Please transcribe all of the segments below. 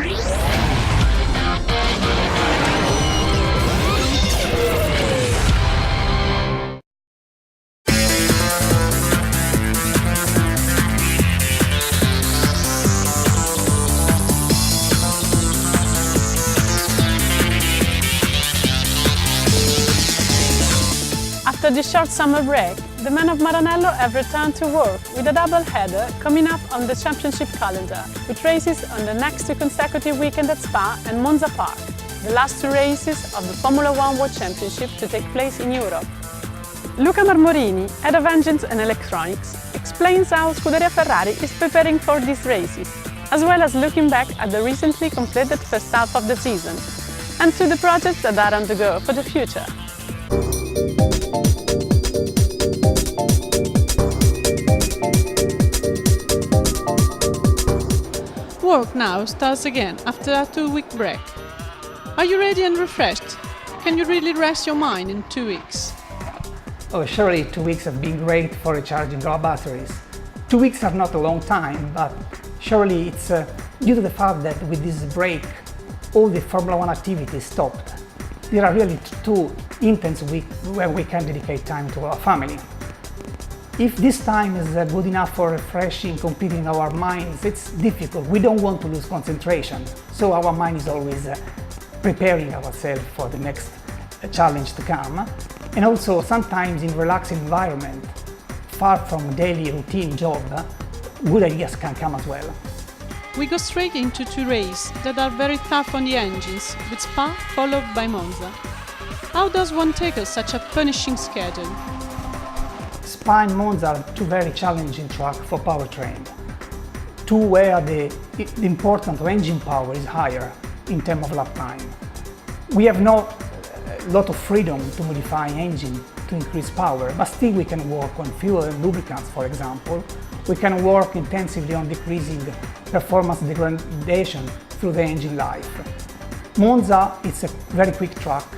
After the short summer break, the men of Maranello have returned to work with a double header coming up on the championship calendar, with races on the next 2 consecutive weekends at Spa and Monza Park, the last 2 races of the Formula One World Championship to take place in Europe. Luca Marmorini, head of engines and electronics, explains how Scuderia Ferrari is preparing for these races, as well as looking back at the recently completed first half of the season, and to the projects that are on the go for the future. Work now starts again after a 2-week break. Are you ready and refreshed? Can you really rest your mind in 2 weeks? Oh, surely 2 weeks have been great for recharging our batteries. 2 weeks are not a long time, but surely it's due to the fact that with this break, all the Formula One activities stopped. There are really 2 intense weeks where we can dedicate time to our family. If this time is good enough for refreshing, completing our minds, it's difficult. We don't want to lose concentration, so our mind is always preparing ourselves for the next challenge to come. And also sometimes in relaxing environment, far from daily routine job, good ideas can come as well. We go straight into 2 races that are very tough on the engines, with Spa followed by Monza. How does one tackle such a punishing schedule? Spa and Monza are 2 very challenging tracks for powertrain. 2 where the important engine power is higher in terms of lap time. We have not a lot of freedom to modify engine to increase power, but still we can work on fuel and lubricants, for example. We can work intensively on decreasing performance degradation through the engine life. Monza is a very quick track.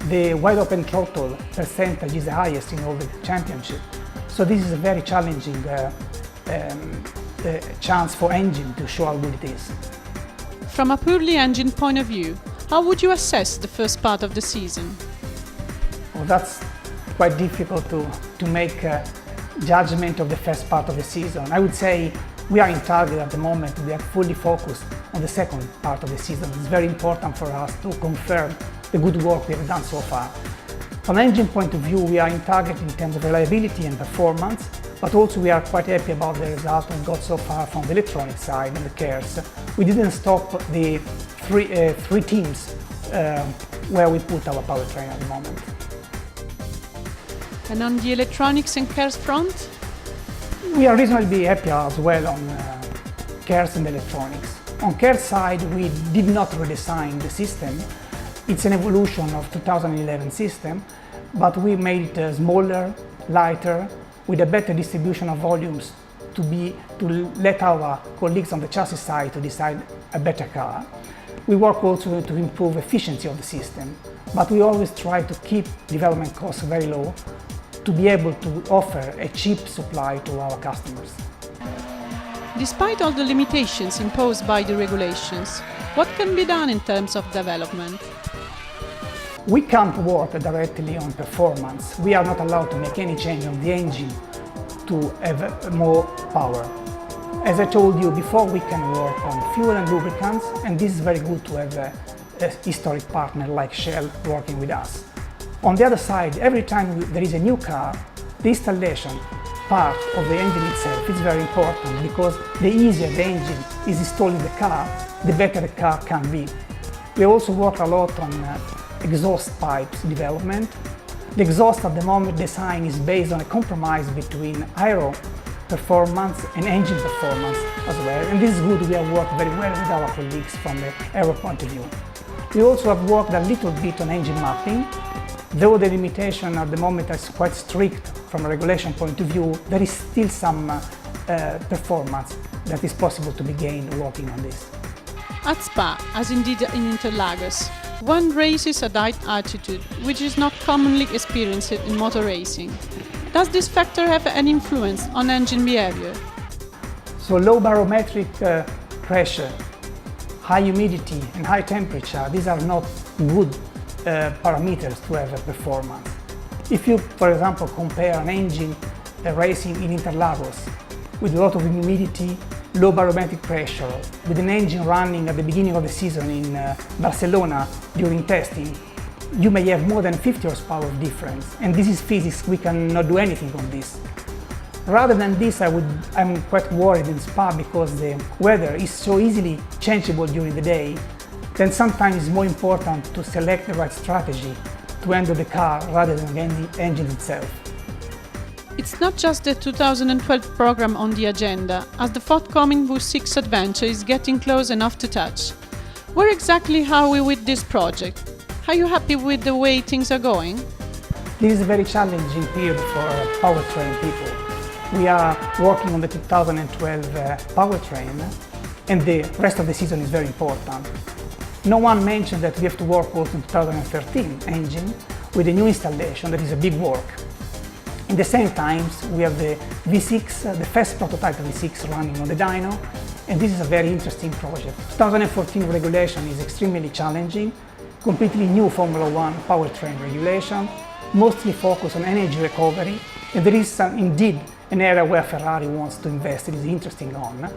The wide open throttle percentage is the highest in all the championship. So this is a very challenging chance for engine to show how good it is. From a purely engine point of view, how would you assess the first part of the season? Well, that's quite difficult to make a judgment of the first part of the season. I would say we are in target at the moment. We are fully focused on the second part of the season. It's very important for us to confirm the good work we have done so far. From an engine point of view, we are in target in terms of reliability and performance, but also we are quite happy about the result we got so far from the electronic side and the cars. We didn't stop the three teams where we put our powertrain at the moment. And on the electronics and cars front? We are reasonably happy as well on cars and electronics. On cars side, we did not redesign the system. It's an evolution of 2011 system, but we made it smaller, lighter, with a better distribution of volumes to let our colleagues on the chassis side to decide a better car. We work also to improve efficiency of the system, but we always try to keep development costs very low to be able to offer a cheap supply to our customers. Despite all the limitations imposed by the regulations, what can be done in terms of development? We can't work directly on performance. We are not allowed to make any change on the engine to have more power. As I told you before, we can work on fuel and lubricants, and this is very good to have a historic partner like Shell working with us. On the other side, every time there is a new car, the installation part of the engine itself is very important, because the easier the engine is installed in the car, the better the car can be. We also work a lot on exhaust pipes development. The exhaust at the moment design is based on a compromise between aero performance and engine performance as well, and this is good. We have worked very well with our colleagues from the aero point of view. We also have worked a little bit on engine mapping. Though the limitation at the moment is quite strict from a regulation point of view, there is still some performance that is possible to be gained working on this. At Spa, as indeed in Interlagos, one races at high altitude, which is not commonly experienced in motor racing. Does this factor have an influence on engine behavior? So low barometric pressure high humidity and high temperature, these are not good parameters to have a performance. If you, for example, compare an engine racing in Interlagos with a lot of humidity, low barometric pressure, with an engine running at the beginning of the season in Barcelona during testing, you may have more than 50 horsepower difference, and this is physics, we cannot do anything on this. Rather than this, I'm quite worried in Spa because the weather is so easily changeable during the day, then sometimes it's more important to select the right strategy to handle the car rather than the engine itself. It's not just the 2012 program on the agenda, as the forthcoming V6 adventure is getting close enough to touch. Where exactly are we with this project? Are you happy with the way things are going? This is a very challenging period for powertrain people. We are working on the 2012 powertrain, and the rest of the season is very important. No one mentioned that we have to work also on 2013 engine with a new installation that is a big work. In the same time, we have the V6, the first prototype of V6 running on the dyno, and this is a very interesting project. 2014 regulation is extremely challenging, completely new Formula One powertrain regulation, mostly focused on energy recovery, and there is indeed an area where Ferrari wants to invest. It is interesting on.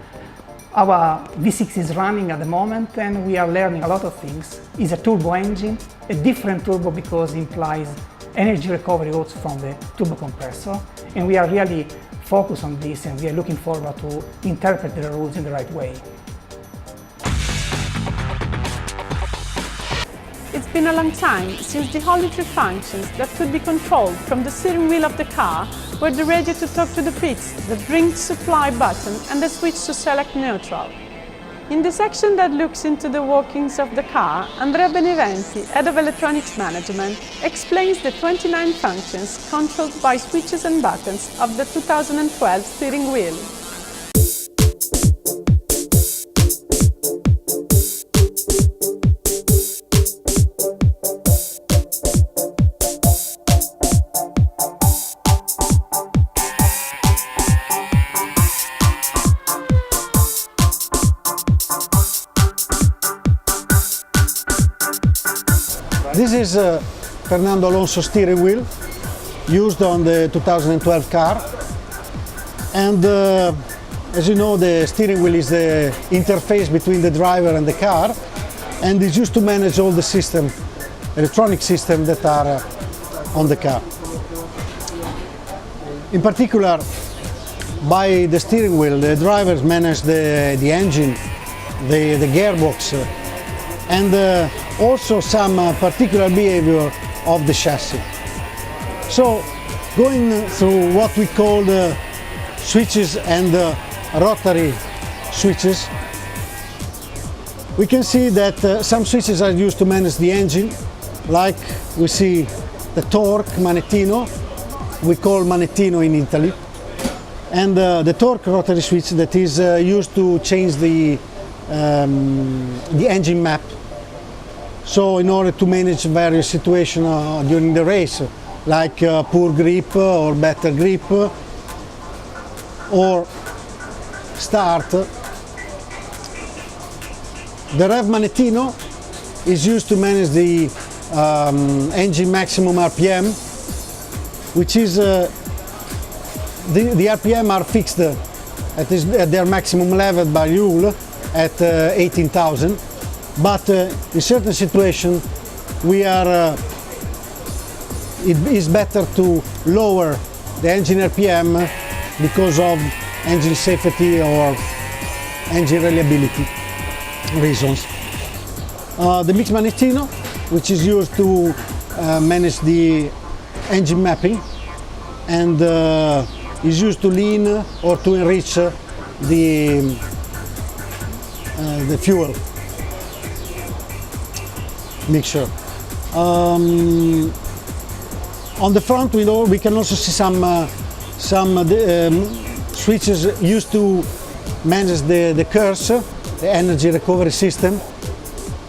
Our V6 is running at the moment and we are learning a lot of things. It's a turbo engine, a different turbo because it implies energy recovery also from the turbo compressor, and we are really focused on this and we are looking forward to interpret the rules in the right way. It's been a long time since the only three functions that could be controlled from the steering wheel of the car were the radio to talk to the pits, the drink supply button and the switch to select neutral. In the section that looks into the workings of the car, Andrea Beneventi, Head of Electronics Management, explains the 29 functions controlled by switches and buttons of the 2012 steering wheel. This is Fernando Alonso's steering wheel used on the 2012 car, and as you know, the steering wheel is the interface between the driver and the car, and it's used to manage all the system, electronic systems that are on the car. In particular, by the steering wheel, the drivers manage the engine, the gearbox, and also some particular behavior of the chassis. So, going through what we call the switches and rotary switches, we can see that some switches are used to manage the engine, like we see the torque manettino, we call manettino in Italy, and the torque rotary switch that is used to change the engine map. So in order to manage various situations during the race, like poor grip or better grip, or start. The rev manettino is used to manage the engine maximum RPM, which is the RPM are fixed at their maximum level by rule at 18,000. But in certain situations, it is better to lower the engine RPM because of engine safety or engine reliability reasons. The mix manettino, which is used to manage the engine mapping, and is used to lean or to enrich the fuel mixture. On the front window we can also see some switches used to manage the curse, the energy recovery system,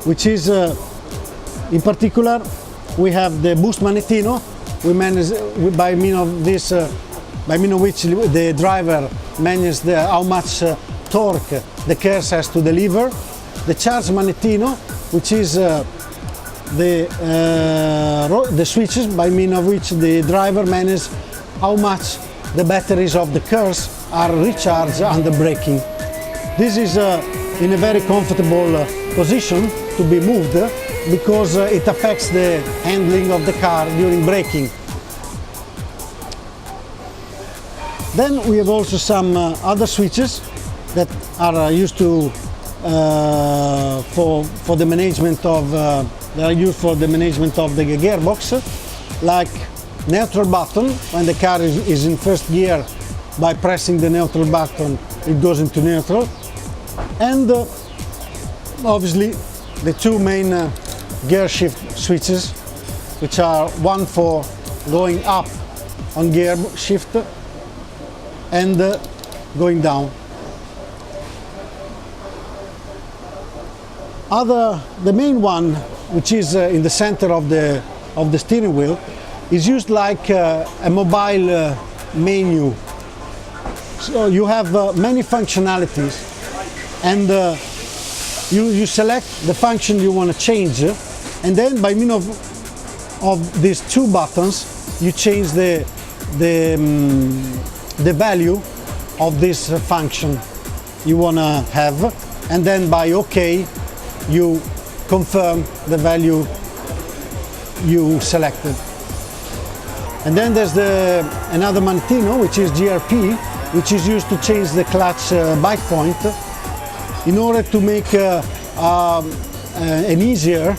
which is in particular we have the boost manettino. We manage by means of this, by means of which the driver manages how much torque the curse has to deliver, the charge manettino, which is the switches by means of which the driver manages how much the batteries of the cars are recharged under braking. This is in a very comfortable position to be moved because it affects the handling of the car during braking. Then we have also some other switches that are used to for the management of they are used for the management of the gearbox, like neutral button. When the car is in first gear, by pressing the neutral button it goes into neutral, and obviously the two main gear shift switches, which are one for going up on gear shift and going down. The main one, which is in the center of the steering wheel, is used like a mobile menu. So you have many functionalities, and you select the function you want to change, and then by means of these two buttons you change the value of this function you want to have, and then by OK you confirm the value you selected. And then there's another manettino, which is GRP, which is used to change the clutch bite point in order to make an easier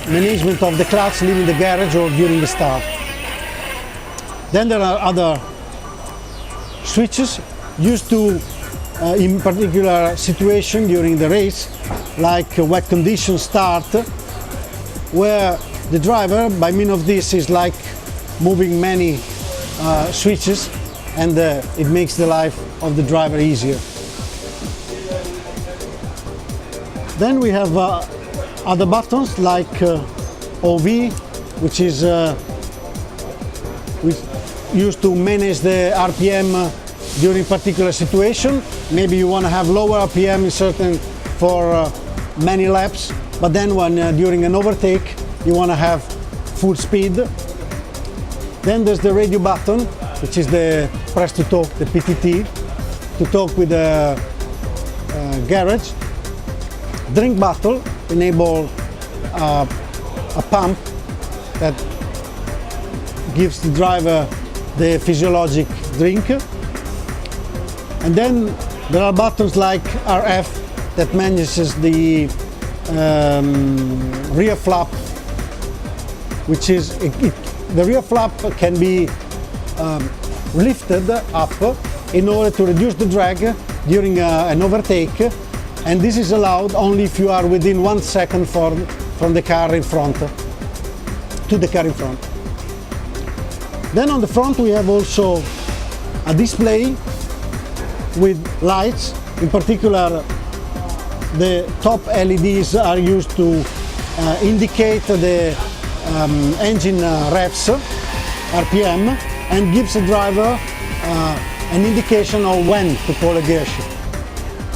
management of the clutch leaving the garage or during the start. Then there are other switches used to in particular situation during the race, like a wet condition start, where the driver by means of this is like moving many switches, and it makes the life of the driver easier. Then we have other buttons like OV, which is used to manage the RPM during particular situation. Maybe you want to have lower RPM in certain for many laps, but then when during an overtake you want to have full speed. Then there's the radio button, which is the press to talk, the PTT, to talk with the garage. Drink bottle enable a pump that gives the driver the physiologic drink. And then there are buttons like RF that manages the rear flap, which is the rear flap can be lifted up in order to reduce the drag during an overtake, and this is allowed only if you are within 1 second from the car in front, to the car in front. Then on the front we have also a display with lights. In particular, the top LEDs are used to indicate the engine revs, RPM, and gives the driver an indication of when to call a gear shift.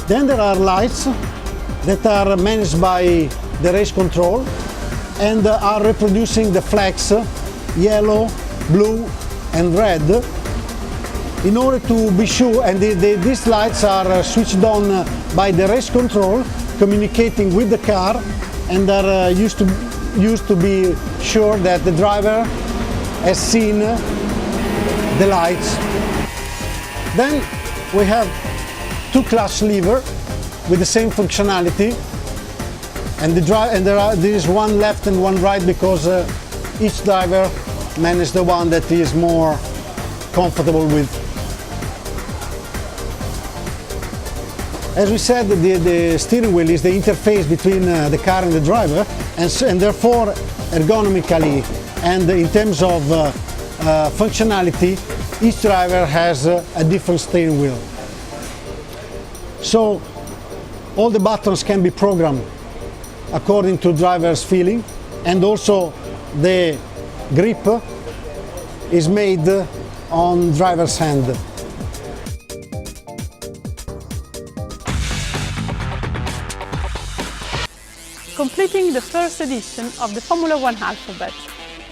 Then there are lights that are managed by the race control and are reproducing the flags yellow, blue and red, in order to be sure, and these lights are switched on by the race control, communicating with the car, and are used to be sure that the driver has seen the lights. Then we have two clutch levers with the same functionality, and there is one left and one right because each driver manages the one that he is more comfortable with. As we said, the steering wheel is the interface between the car and the driver, and therefore ergonomically and in terms of functionality, each driver has a different steering wheel. So all the buttons can be programmed according to driver's feeling, and also the grip is made on driver's hand. completing the first edition of the Formula One alphabet.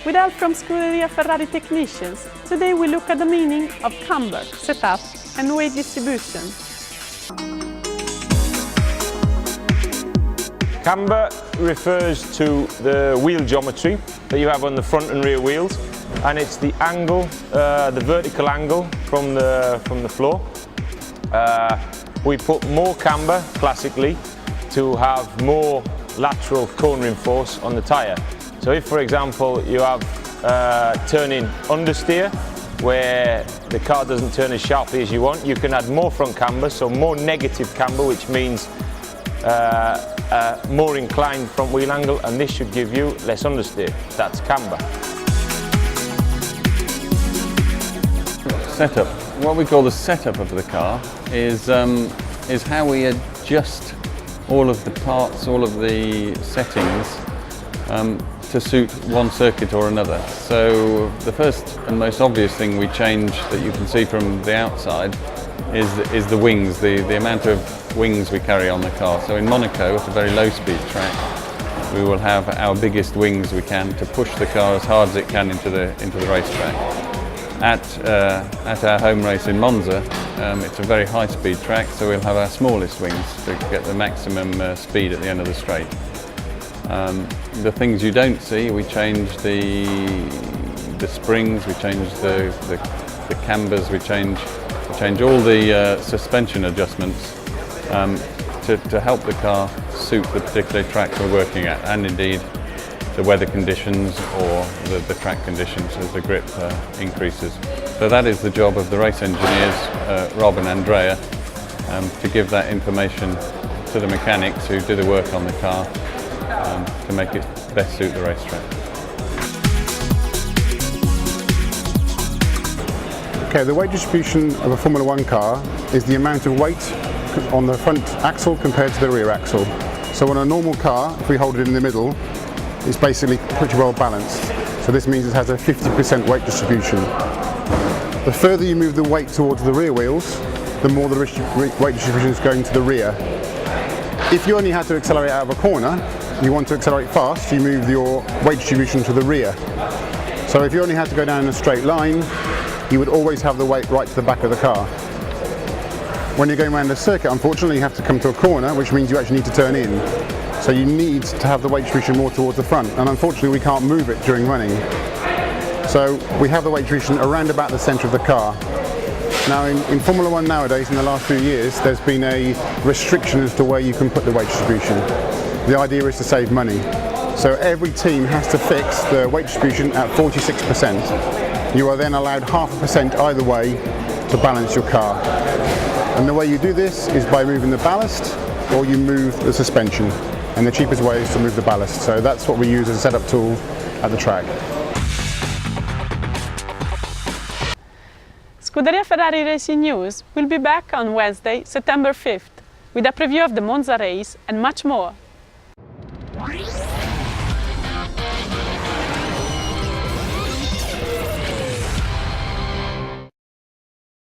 With help from Scuderia Ferrari technicians, today we look at the meaning of camber, setup and weight distribution. Camber refers to the wheel geometry that you have on the front and rear wheels, and it's the angle, the vertical angle from the floor. We put more camber, classically, to have more lateral cornering force on the tyre. So if, for example, you have turning understeer, where the car doesn't turn as sharply as you want, you can add more front camber, so more negative camber, which means more inclined front wheel angle, and this should give you less understeer. That's camber. Setup. What we call the setup of the car is how we adjust all of the parts, all of the settings to suit one circuit or another. So the first and most obvious thing we change that you can see from the outside is the wings, the amount of wings we carry on the car. So in Monaco, at a very low speed track, we will have our biggest wings we can to push the car as hard as it can into the racetrack. At our home race in Monza, it's a very high speed track, so we'll have our smallest wings to get the maximum speed at the end of the straight. The things you don't see, we change the springs, we change the cambers, we change all the suspension adjustments to help the car suit the particular track we're working at, and indeed the weather conditions or the track conditions as the grip increases. So that is the job of the race engineers, Rob and Andrea, to give that information to the mechanics who do the work on the car to make it best suit the racetrack. Okay, the weight distribution of a Formula One car is the amount of weight on the front axle compared to the rear axle. So on a normal car, if we hold it in the middle, it's basically pretty well balanced. So this means it has a 50% weight distribution. The further you move the weight towards the rear wheels, the more the weight distribution is going to the rear. If you only had to accelerate out of a corner, you want to accelerate fast, you move your weight distribution to the rear. So if you only had to go down in a straight line, you would always have the weight right to the back of the car. When you're going around a circuit, unfortunately, you have to come to a corner, which means you actually need to turn in. So you need to have the weight distribution more towards the front, and unfortunately we can't move it during running. So we have the weight distribution around about the centre of the car. Now in Formula One nowadays, in the last few years, there's been a restriction as to where you can put the weight distribution. The idea is to save money. So every team has to fix the weight distribution at 46%. You are then allowed 0.5% either way to balance your car. And the way you do this is by moving the ballast, or you move the suspension. And the cheapest way is to move the ballast. So that's what we use as a setup tool at the track. Scuderia Ferrari Racing News will be back on Wednesday, September 5th, with a preview of the Monza race and much more.